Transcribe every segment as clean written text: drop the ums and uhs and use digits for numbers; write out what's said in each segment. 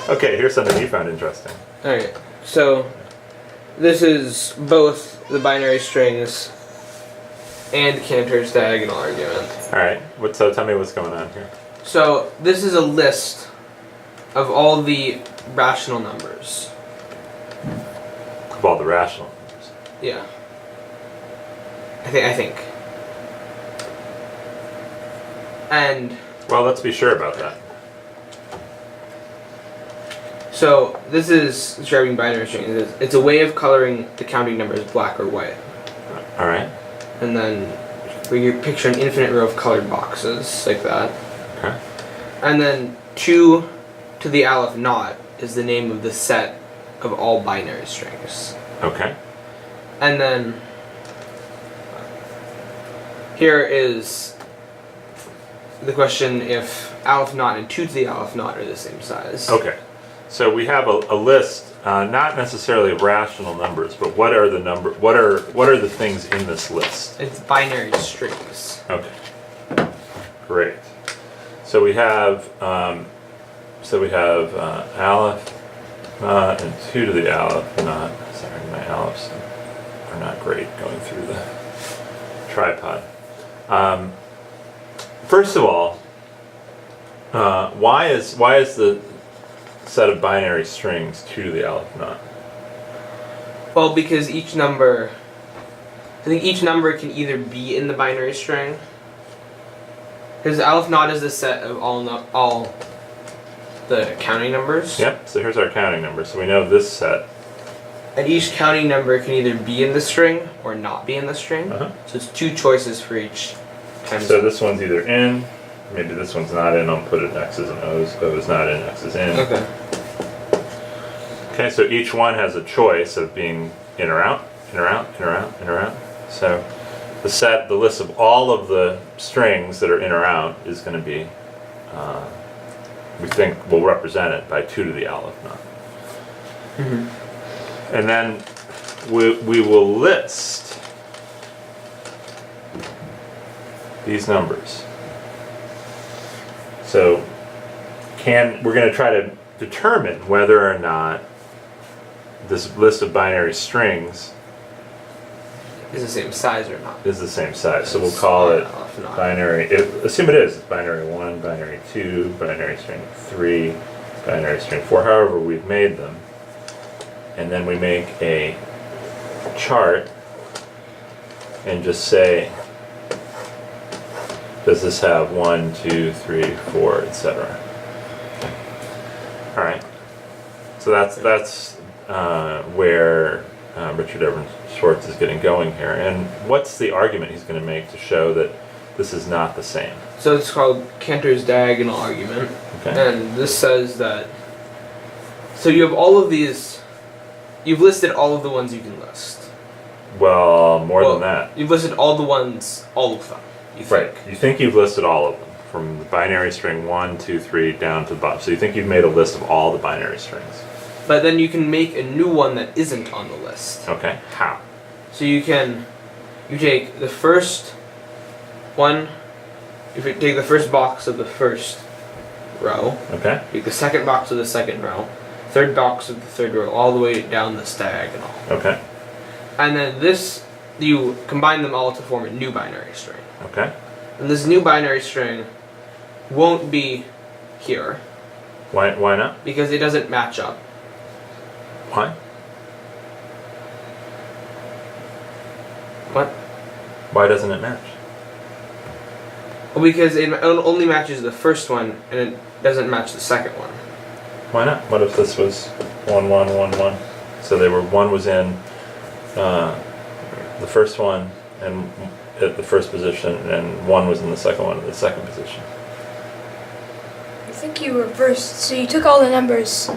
Okay, here's something you found interesting. Alright, so this is both the binary strings and Cantor's diagonal argument. Alright, so tell me what's going on here. So this is a list of all the rational numbers. Of all the rational numbers. Yeah. I think. And well, let's be sure about that. So this is describing binary strings. It's a way of coloring the counting numbers black or white. All right. And then we picture an infinite row of colored boxes like that. Okay. And then 2 to the aleph naught is the name of the set of all binary strings. Okay. And then here is the question if aleph naught and 2 to the aleph naught are the same size. Okay. So we have a list, not necessarily of rational numbers, but what are the things in this list? It's binary strings. Okay. Great. So we have aleph and 2 to the aleph naught. Sorry, my alephs are not great going through the tripod. First of all, why is the set of binary strings 2 to the aleph naught? Well, because I think each number can either be in the binary string. Because aleph naught is the set of all the counting numbers. Yep, so here's our counting number. So we know this set. And each counting number can either be in the string or not be in the string. Uh-huh. So it's 2 choices for each time. So this one's either in, maybe this one's not in, I'll put it X's and O's. O is not in, X is in. Okay. Okay, so each one has a choice of being in or out, in or out, in or out, in or out. So the list of all of the strings that are in or out is going to be, we think we'll represent it by 2 to the aleph naught. Mm-hmm. And then we will list these numbers. So we're going to try to determine whether or not this list of binary strings is the same size or not. Is the same size. So we'll call it binary. Assume it is. It's binary 1, binary 2, binary string 3, binary string 4, however we've made them. And then we make a chart and just say, does this have 1, 2, 3, 4, etc. All right. So that's where Richard Evans Schwartz is getting going here. And what's the argument he's going to make to show that this is not the same? So it's called Cantor's diagonal argument. Okay. And this says that, so you have all of these, you've listed all of the ones you can list. Well, more than that. You've listed all of them. Right. You think you've listed all of them, from the binary string 1, 2, 3 down to the bottom. So you think you've made a list of all the binary strings. But then you can make a new one that isn't on the list. Okay. How? So you take the first one, you take the first box of the first row. Okay. Take the second box of the second row, third box of the third row, all the way down this diagonal. Okay. And then you combine them all to form a new binary string. Okay. And this new binary string won't be here. Why not? Because it doesn't match up. Why? What? Why doesn't it match? Well, because it only matches the first one, and it doesn't match the second one. Why not? What if this was 1, 1, 1, 1? So one was in the first one and at the first position, and 1 was in the second one at the second position. I think you reversed. So you took all the numbers,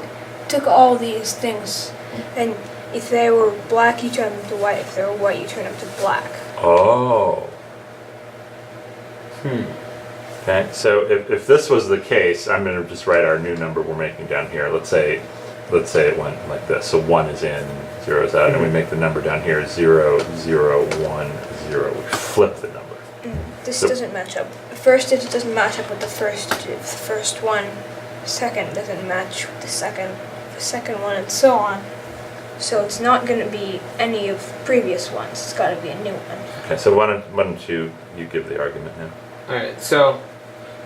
took all these things, and if they were black, you turned them to white. If they were white, you turned them to black. Oh. Okay, so if this was the case, I'm going to just write our new number we're making down here. Let's say it went like this. So 1 is in, 0 is out, and we make the number down here 0, 0, 1, 0. We flip the number. This doesn't match up. First digit doesn't match up with the first digit. If the first one second doesn't match with the second one, and so on. So it's not going to be any of the previous ones. It's got to be a new one. Okay, so why don't you give the argument now? Alright, so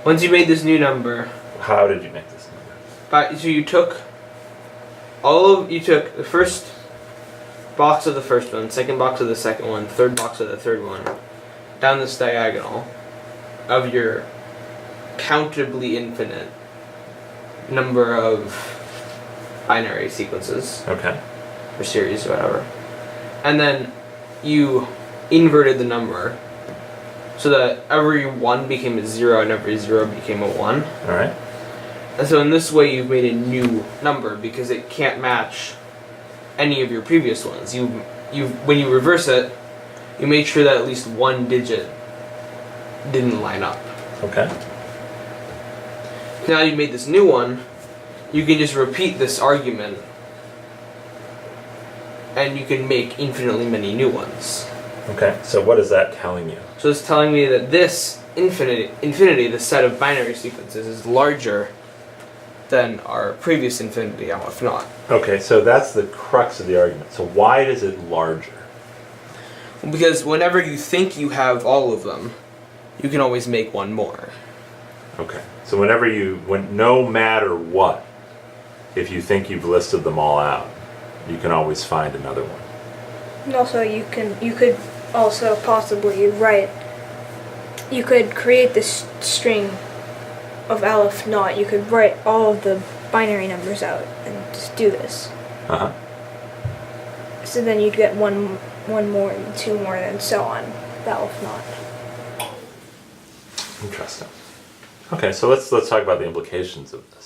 once you made this new number, How did you make this number? so you took the first box of the first one, second box of the second one, third box of the third one, down this diagonal of your countably infinite number of binary sequences. Okay. Or series, whatever. And then you inverted the number so that every 1 became a 0 and every 0 became a 1. Alright. And so in this way you've made a new number because it can't match any of your previous ones. When you reverse it, you made sure that at least one digit didn't line up. Okay. Now you've made this new one, you can just repeat this argument and you can make infinitely many new ones. Okay, so what is that telling you? So it's telling me that this infinity, the set of binary sequences, is larger than our previous infinity, if not. Okay, so that's the crux of the argument. So why is it larger? Because whenever you think you have all of them, you can always make one more. Okay, so no matter what, if you think you've listed them all out, you can always find another one. And also, you could also possibly you could create this string of Aleph Not. You could write all of the binary numbers out and just do this. Uh-huh. So then you'd get one more and two more and so on. The Aleph Not. Interesting. Okay, so let's talk about the implications of this.